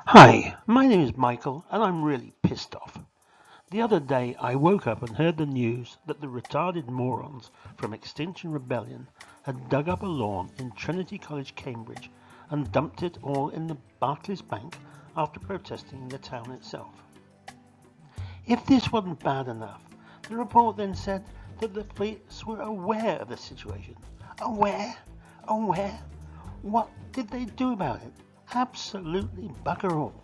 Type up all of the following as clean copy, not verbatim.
Hi, my name is Michael and I'm really pissed off. The other day I woke up and heard the news that the retarded morons from Extinction Rebellion had dug up a lawn in Trinity College, Cambridge and dumped it all in the Barclays Bank after protesting in the town itself. If this wasn't bad enough, the report then said that the police were aware of the situation. Aware? Aware? What did they do about it? Absolutely bugger all.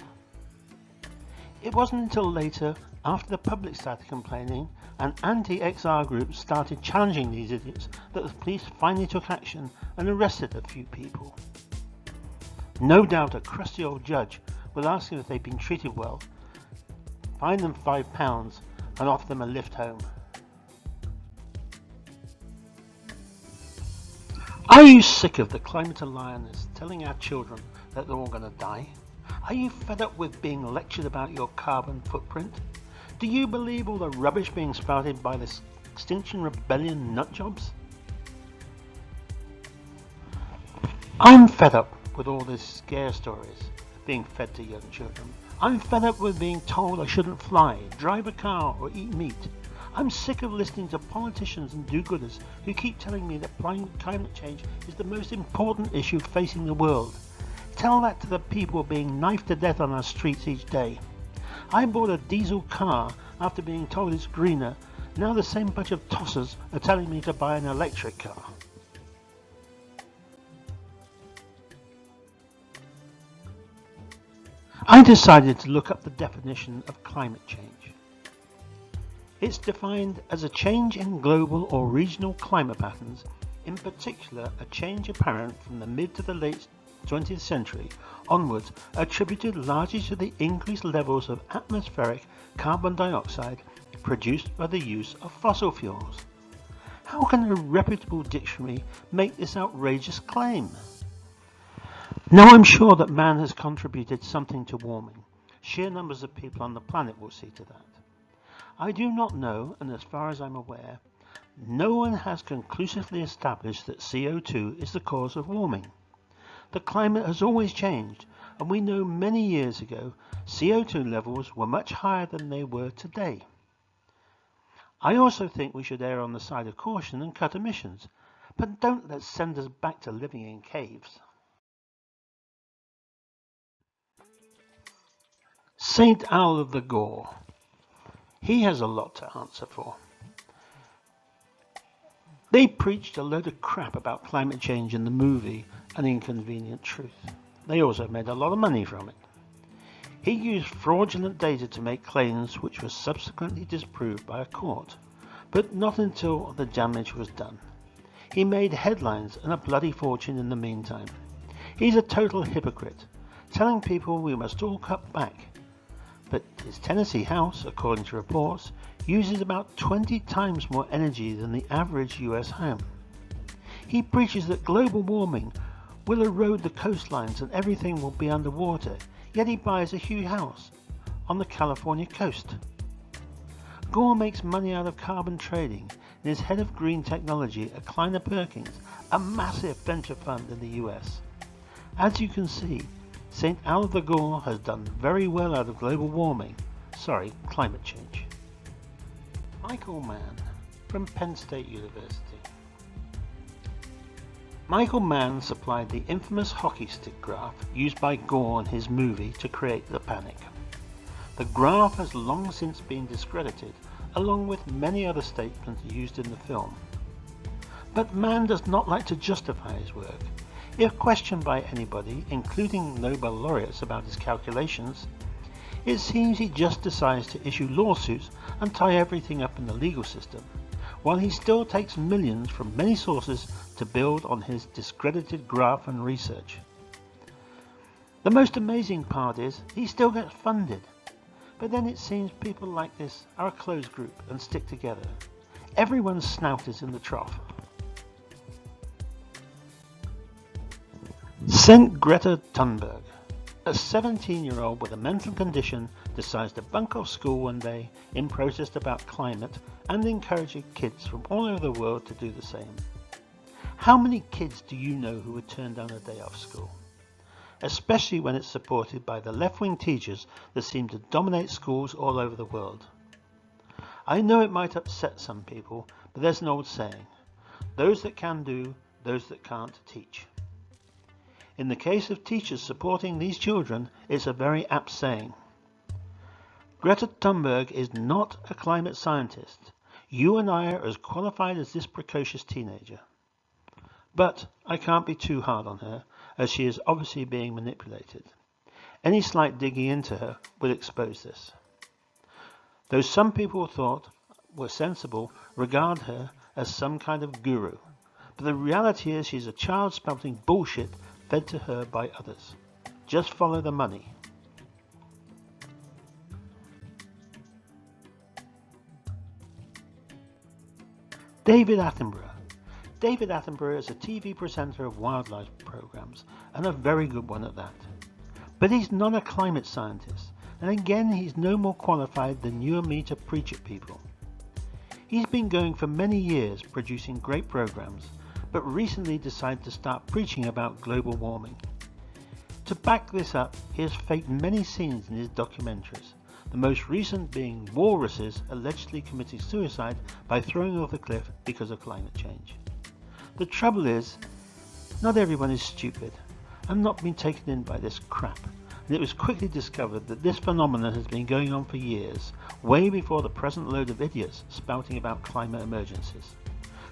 It wasn't until later, after the public started complaining and anti-XR groups started challenging these idiots, that the police finally took action and arrested a few people. No doubt a crusty old judge will ask them if they've been treated well, fine them £5 and offer them a lift home. Are you sick of the climate alliance telling our children that they're all going to die? Are you fed up with being lectured about your carbon footprint? Do you believe all the rubbish being spouted by the Extinction Rebellion nutjobs? I'm fed up with all these scare stories being fed to young children. I'm fed up with being told I shouldn't fly, drive a car or eat meat. I'm sick of listening to politicians and do-gooders who keep telling me that climate change is the most important issue facing the world. Tell that to the people being knifed to death on our streets each day. I bought a diesel car after being told it's greener. Now the same bunch of tossers are telling me to buy an electric car. I decided to look up the definition of climate change. It's defined as a change in global or regional climate patterns, in particular a change apparent from the mid to the late 20th century onwards, attributed largely to the increased levels of atmospheric carbon dioxide produced by the use of fossil fuels. How can a reputable dictionary make this outrageous claim? Now I'm sure that man has contributed something to warming. Sheer numbers of people on the planet will see to that. I do not know, and as far as I'm aware, no one has conclusively established that CO2 is the cause of warming. The climate has always changed, and we know many years ago CO2 levels were much higher than they were today. I also think we should err on the side of caution and cut emissions, but don't let's send us back to living in caves. Saint Owl of the Gore. He has a lot to answer for. They preached a load of crap about climate change in the movie An Inconvenient Truth. They also made a lot of money from it. He used fraudulent data to make claims which were subsequently disproved by a court, but not until the damage was done. He made headlines and a bloody fortune in the meantime. He's a total hypocrite, telling people we must all cut back. But his Tennessee house, according to reports, uses about 20 times more energy than the average US home. He preaches that global warming will erode the coastlines and everything will be underwater, yet he buys a huge house on the California coast. Gore makes money out of carbon trading and is head of green technology at Kleiner Perkins, a massive venture fund in the US. As you can see, St. Owl of the Gore has done very well out of global warming. Sorry, climate change. Michael Mann from Penn State University. Michael Mann supplied the infamous hockey stick graph used by Gore in his movie to create the panic. The graph has long since been discredited, along with many other statements used in the film. But Mann does not like to justify his work. If questioned by anybody, including Nobel laureates, about his calculations, it seems he just decides to issue lawsuits and tie everything up in the legal system, while he still takes millions from many sources to build on his discredited graph and research. The most amazing part is he still gets funded, but then it seems people like this are a closed group and stick together. Everyone's snout is in the trough. St. Greta Thunberg. A 17-year-old with a mental condition decides to bunk off school one day in protest about climate and encouraging kids from all over the world to do the same. How many kids do you know who would turn down a day off school? especially when it's supported by the left-wing teachers that seem to dominate schools all over the world. I know it might upset some people, but there's an old saying, those that can do, those that can't teach. In the case of teachers supporting these children, it's a very apt saying. Greta Thunberg is not a climate scientist. You and I are as qualified as this precocious teenager. But I can't be too hard on her, as she is obviously being manipulated. Any slight digging into her would expose this. Though some people were sensible, regard her as some kind of guru. But the reality is she's a child spouting bullshit fed to her by others. Just follow the money. David Attenborough. David Attenborough is a TV presenter of wildlife programs, and a very good one at that. But he's not a climate scientist, and again he's no more qualified than you and me to preach at people. He's been going for many years producing great programs, but recently decided to start preaching about global warming. To back this up, he has faked many scenes in his documentaries, the most recent being walruses allegedly committing suicide by throwing off a cliff because of climate change. The trouble is, not everyone is stupid and not been taken in by this crap, and it was quickly discovered that this phenomenon has been going on for years, way before the present load of idiots spouting about climate emergencies.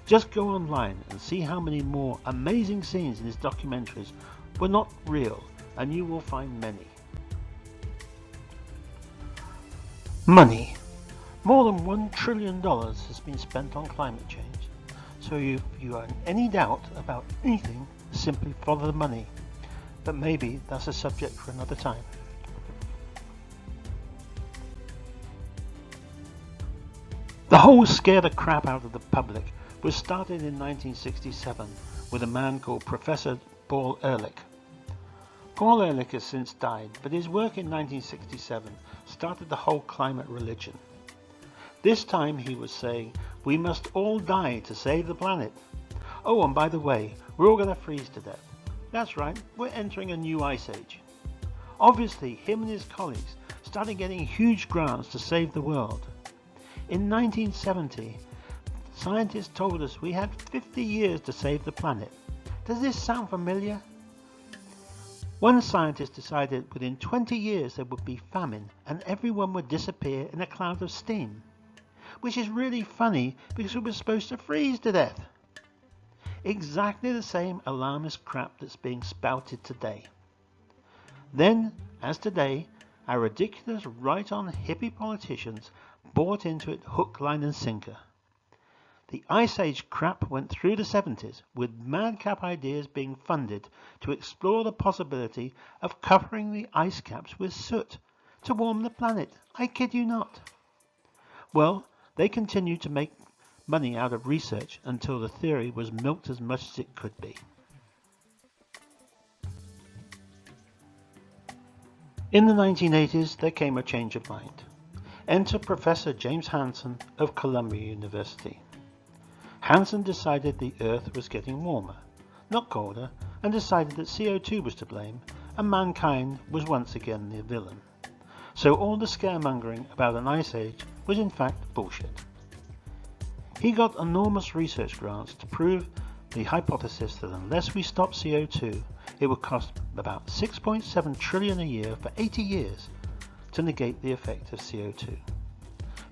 Just go online and see how many more amazing scenes in his documentaries were not real, and you will find many. Money. More than $1 trillion has been spent on climate change. So if you are in any doubt about anything, simply follow the money. But maybe that's a subject for another time. The whole scare the crap out of the public was started in 1967 with a man called Professor Paul Ehrlich. Paul Ehrlich has since died, but his work in 1967 started the whole climate religion. This time he was saying, we must all die to save the planet. Oh, and by the way, we're all going to freeze to death. That's right, we're entering a new ice age. Obviously, him and his colleagues started getting huge grants to save the world. In 1970, scientists told us we had 50 years to save the planet. Does this sound familiar? One scientist decided within 20 years there would be famine and everyone would disappear in a cloud of steam. Which is really funny because we were supposed to freeze to death. Exactly the same alarmist crap that's being spouted today. Then, as today, our ridiculous right-on hippie politicians bought into it hook, line and sinker. The Ice Age crap went through the 70s with madcap ideas being funded to explore the possibility of covering the ice caps with soot to warm the planet. I kid you not. Well, they continued to make money out of research until the theory was milked as much as it could be. In the 1980s, there came a change of mind. Enter Professor James Hansen of Columbia University. Hansen decided the Earth was getting warmer, not colder, and decided that CO2 was to blame, and mankind was once again the villain. So all the scaremongering about an ice age was in fact bullshit. He got enormous research grants to prove the hypothesis that unless we stop CO2, it would cost about $6.7 trillion a year for 80 years to negate the effect of CO2.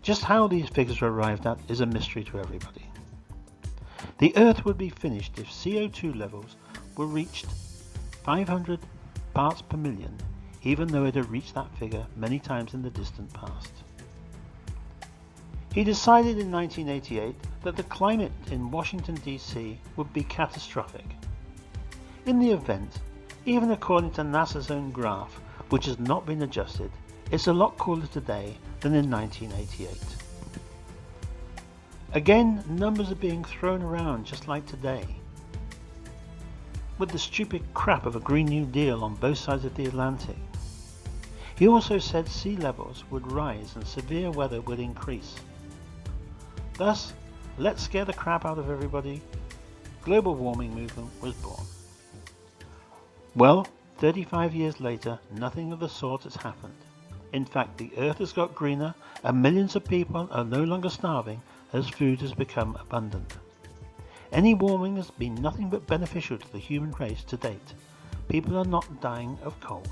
Just how these figures were arrived at is a mystery to everybody. The Earth would be finished if CO2 levels were reached 500 parts per million, even though it had reached that figure many times in the distant past. He decided in 1988 that the climate in Washington DC would be catastrophic. In the event, even according to NASA's own graph, which has not been adjusted, it's a lot cooler today than in 1988. Again, numbers are being thrown around just like today, with the stupid crap of a Green New Deal on both sides of the Atlantic. He also said sea levels would rise and severe weather would increase. Thus, let's scare the crap out of everybody, global warming movement was born. Well, 35 years later, nothing of the sort has happened. In fact, the earth has got greener and millions of people are no longer starving as food has become abundant. Any warming has been nothing but beneficial to the human race to date. People are not dying of cold.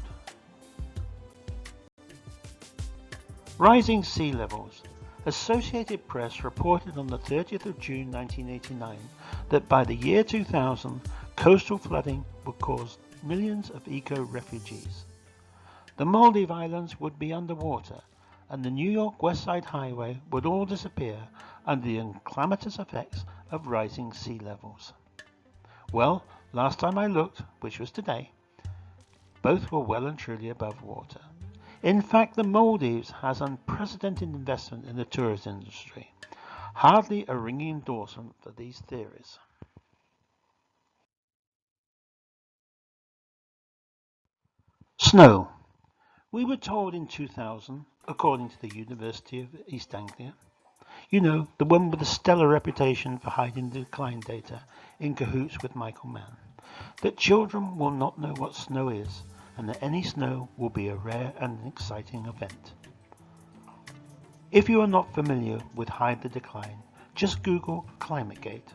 Rising sea levels. Associated Press reported on the 30th of June 1989 that by the year 2000, coastal flooding would cause millions of eco-refugees. The Maldive Islands would be underwater, and the New York West Side Highway would all disappear under the calamitous effects of rising sea levels. Well, last time I looked, which was today, both were well and truly above water. In fact, the Maldives has unprecedented investment in the tourism industry. Hardly a ringing endorsement for these theories. Snow. We were told in 2000, according to the University of East Anglia, you know, the one with the stellar reputation for hiding the decline data in cahoots with Michael Mann, that children will not know what snow is and that any snow will be a rare and exciting event. If you are not familiar with Hide the Decline, just Google ClimateGate.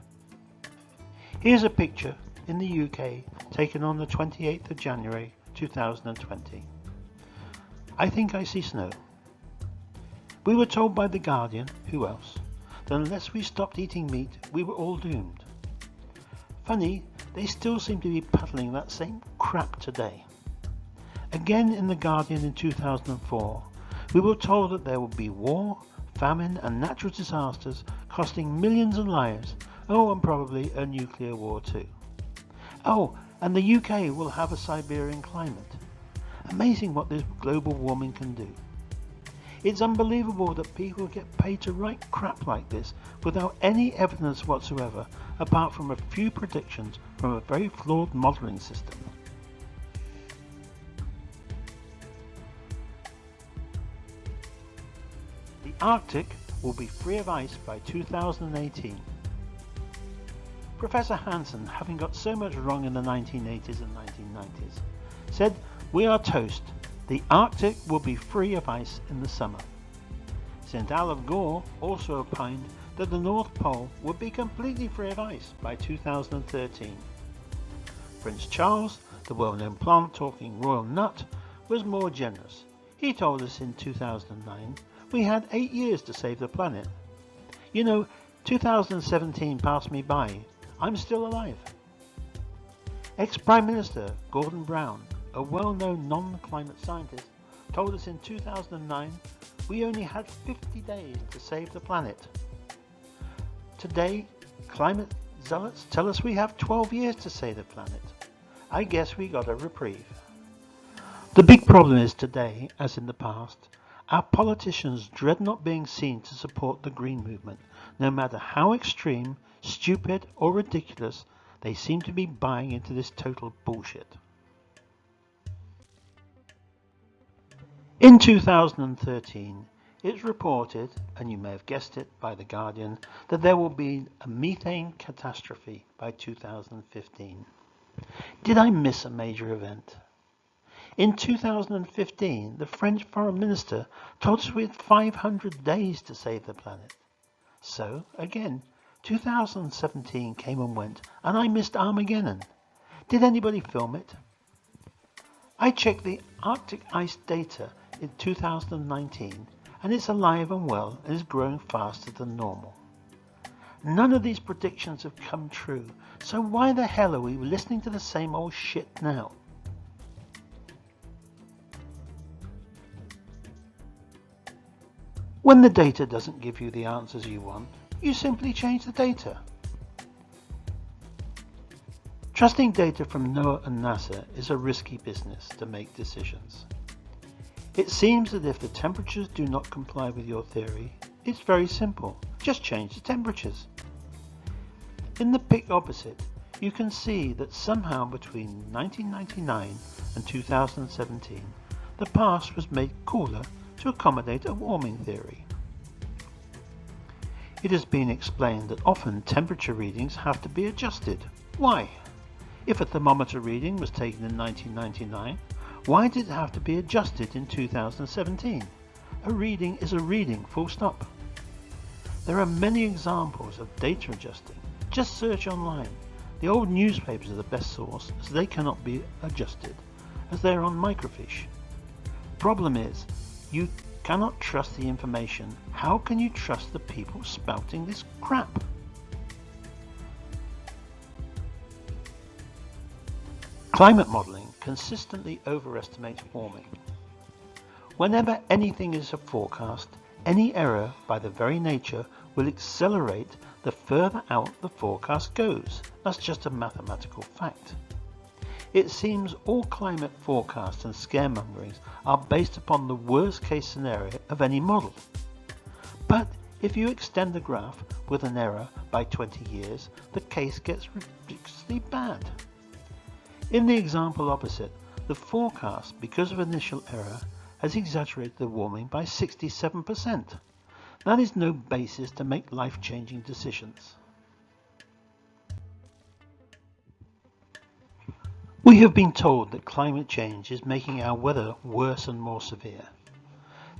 Here's a picture in the UK taken on the 28th of January 2020. I think I see snow. We were told by The Guardian, who else, that unless we stopped eating meat, we were all doomed. Funny, they still seem to be peddling that same crap today. Again in The Guardian in 2004, we were told that there would be war, famine and natural disasters costing millions of lives, and probably a nuclear war too. Oh, and the UK will have a Siberian climate. Amazing what this global warming can do. It's unbelievable that people get paid to write crap like this without any evidence whatsoever, apart from a few predictions from a very flawed modelling system. The Arctic will be free of ice by 2018. Professor Hansen, having got so much wrong in the 1980s and 1990s, said, "We are toast. The Arctic will be free of ice in the summer." St. Al of Gore also opined that the North Pole would be completely free of ice by 2013. Prince Charles, the well-known plant-talking royal nut, was more generous. He told us in 2009 we had 8 years to save the planet. You know, 2017 passed me by. I'm still alive. Ex-Prime Minister Gordon Brown, a well-known non-climate scientist, told us in 2009 we only had 50 days to save the planet. Today, climate zealots tell us we have 12 years to save the planet. I guess we got a reprieve. The big problem is today, as in the past, our politicians dread not being seen to support the green movement, no matter how extreme, stupid or ridiculous they seem to be buying into this total bullshit. In 2013, it's reported, and you may have guessed it by The Guardian, that there will be a methane catastrophe by 2015. Did I miss a major event? In 2015, the French Foreign Minister told us we had 500 days to save the planet. So, again, 2017 came and went, and I missed Armageddon. Did anybody film it? I checked the Arctic ice data in 2019, and it's alive and well and is growing faster than normal. None of these predictions have come true, so why the hell are we listening to the same old shit now? When the data doesn't give you the answers you want, you simply change the data. Trusting data from NOAA and NASA is a risky business to make decisions. It seems that if the temperatures do not comply with your theory, it's very simple. Just change the temperatures. In the pic opposite, you can see that somehow between 1999 and 2017, the past was made cooler to accommodate a warming theory. It has been explained that often temperature readings have to be adjusted. Why? If a thermometer reading was taken in 1999, why did it have to be adjusted in 2017? A reading is a reading, full stop. There are many examples of data adjusting. Just search online. The old newspapers are the best source, as they cannot be adjusted, as they are on microfiche. Problem is, you cannot trust the information. How can you trust the people spouting this crap? Climate modelling consistently overestimates warming. Whenever anything is a forecast, any error by the very nature will accelerate the further out the forecast goes. That's just a mathematical fact. It seems all climate forecasts and scaremongerings are based upon the worst case scenario of any model. But if you extend the graph with an error by 20 years, the case gets ridiculously bad. In the example opposite, the forecast, because of initial error, has exaggerated the warming by 67%. That is no basis to make life-changing decisions. We have been told that climate change is making our weather worse and more severe.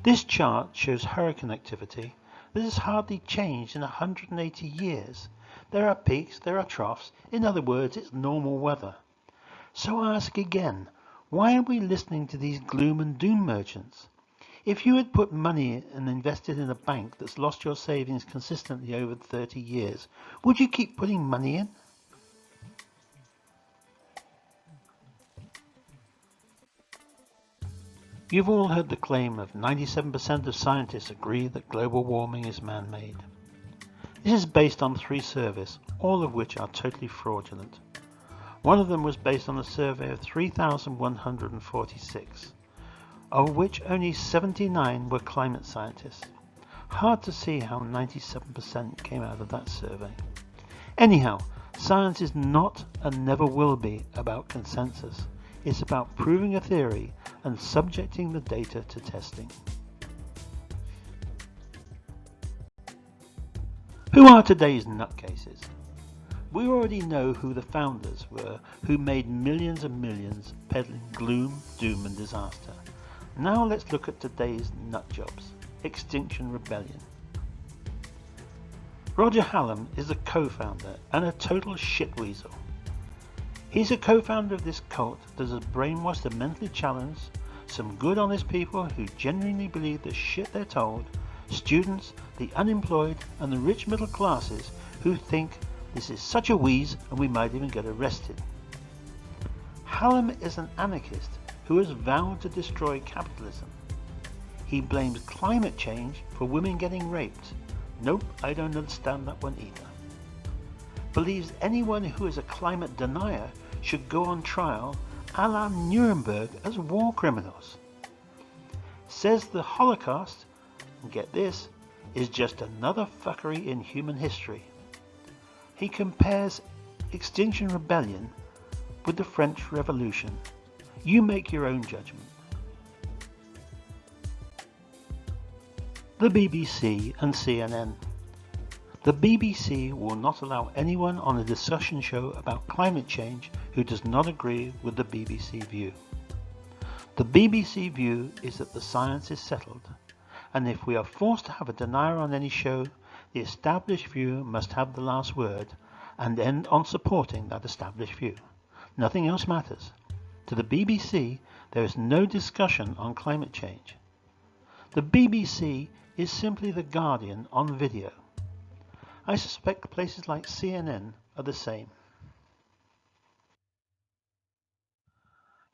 This chart shows hurricane activity that has hardly changed in 180 years. There are peaks, there are troughs. In other words, it's normal weather. So I ask again, why are we listening to these gloom and doom merchants? If you had put money and invested in a bank that's lost your savings consistently over 30 years, would you keep putting money in? You've all heard the claim of 97% of scientists agree that global warming is man-made. This is based on 3 surveys, all of which are totally fraudulent. One of them was based on a survey of 3,146, of which only 79 were climate scientists. Hard to see how 97% came out of that survey. Anyhow, science is not and never will be about consensus. It's about proving a theory and subjecting the data to testing. Who are today's nutcases? We already know who the founders were, who made millions and millions peddling gloom, doom and disaster. Now let's look at today's nutjobs. Extinction Rebellion. Roger Hallam is the co-founder and a total shitweasel. He's a co-founder of this cult that has brainwashed the mentally challenged, some good honest people who genuinely believe the shit they're told, students, the unemployed and the rich middle classes who think this is such a wheeze and we might even get arrested. Hallam is an anarchist who has vowed to destroy capitalism. He blames climate change for women getting raped. Nope, I don't understand that one either. Believes anyone who is a climate denier should go on trial a la Nuremberg as war criminals. Says the Holocaust, and get this, is just another fuckery in human history. He compares Extinction Rebellion with the French Revolution. You make your own judgment. The BBC and CNN. The BBC will not allow anyone on a discussion show about climate change who does not agree with the BBC view. The BBC view is that the science is settled, and if we are forced to have a denier on any show, the established view must have the last word and end on supporting that established view. Nothing else matters. To the BBC, there is no discussion on climate change. The BBC is simply the Guardian on video. I suspect places like CNN are the same.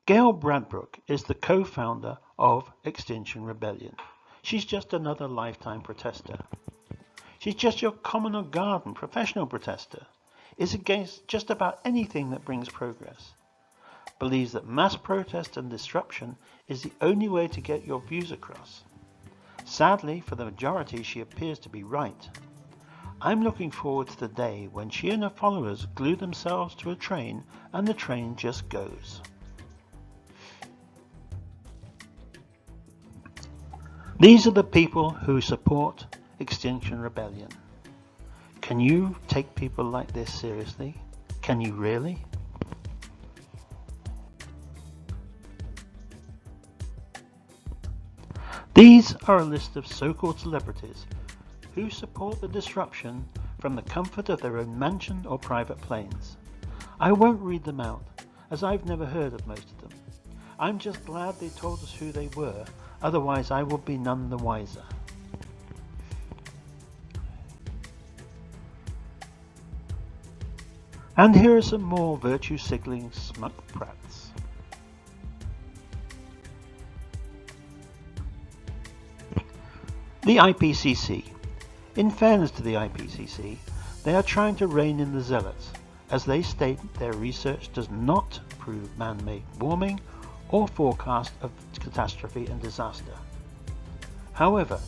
Gail Bradbrook is the co-founder of Extinction Rebellion. She's just another lifetime protester. She's just your common or garden professional protester. Is against just about anything that brings progress. Believes that mass protest and disruption is the only way to get your views across. Sadly, for the majority, she appears to be right. I'm looking forward to the day when she and her followers glue themselves to a train and the train just goes. These are the people who support Extinction Rebellion. Can you take people like this seriously? Can you really? These are a list of so-called celebrities who support the disruption from the comfort of their own mansion or private planes. I won't read them out, as I've never heard of most of them. I'm just glad they told us who they were, otherwise I would be none the wiser. And here are some more virtue-signaling smug brats. The IPCC. In fairness to the IPCC, they are trying to rein in the zealots, as they state their research does not prove man-made warming or forecast of catastrophe and disaster. However,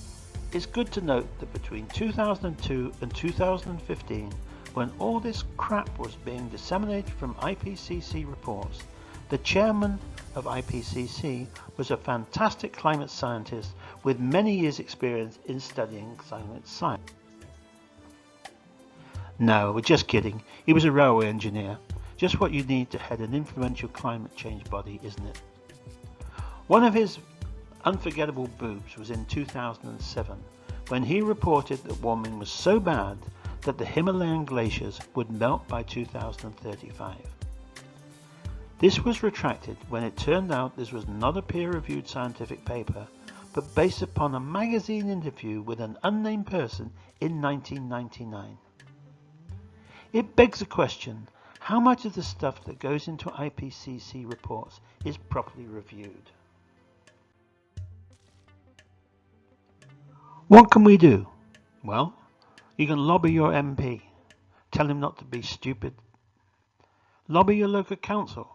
it's good to note that between 2002 and 2015, when all this crap was being disseminated from IPCC reports, the chairman of IPCC was a fantastic climate scientist with many years' experience in studying climate science. No, we're just kidding. He was a railway engineer. Just what you need to head an influential climate change body, isn't it? One of his unforgettable boobs was in 2007, when he reported that warming was so bad that the Himalayan glaciers would melt by 2035. This was retracted when it turned out this was not a peer-reviewed scientific paper, but based upon a magazine interview with an unnamed person in 1999. It begs the question, how much of the stuff that goes into IPCC reports is properly reviewed? What can we do? Well, you can lobby your MP. Tell him not to be stupid. Lobby your local council.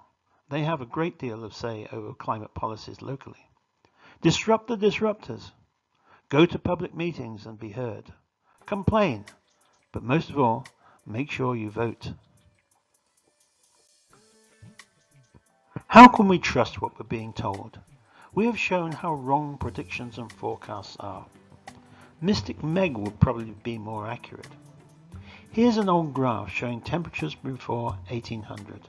They have a great deal of say over climate policies locally. Disrupt the disruptors. Go to public meetings and be heard. Complain. But most of all, make sure you vote. How can we trust what we're being told? We have shown how wrong predictions and forecasts are. Mystic Meg would probably be more accurate. Here's an old graph showing temperatures before 1800.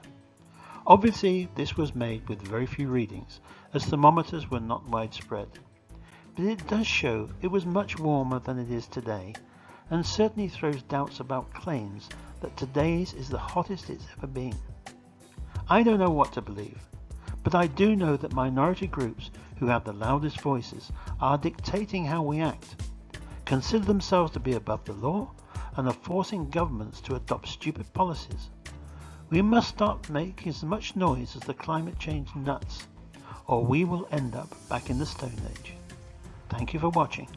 Obviously, this was made with very few readings, as thermometers were not widespread. But it does show it was much warmer than it is today, and certainly throws doubts about claims that today's is the hottest it's ever been. I don't know what to believe, but I do know that minority groups who have the loudest voices are dictating how we act, consider themselves to be above the law, and are forcing governments to adopt stupid policies. We must start making as much noise as the climate change nuts, or we will end up back in the Stone Age. Thank you for watching.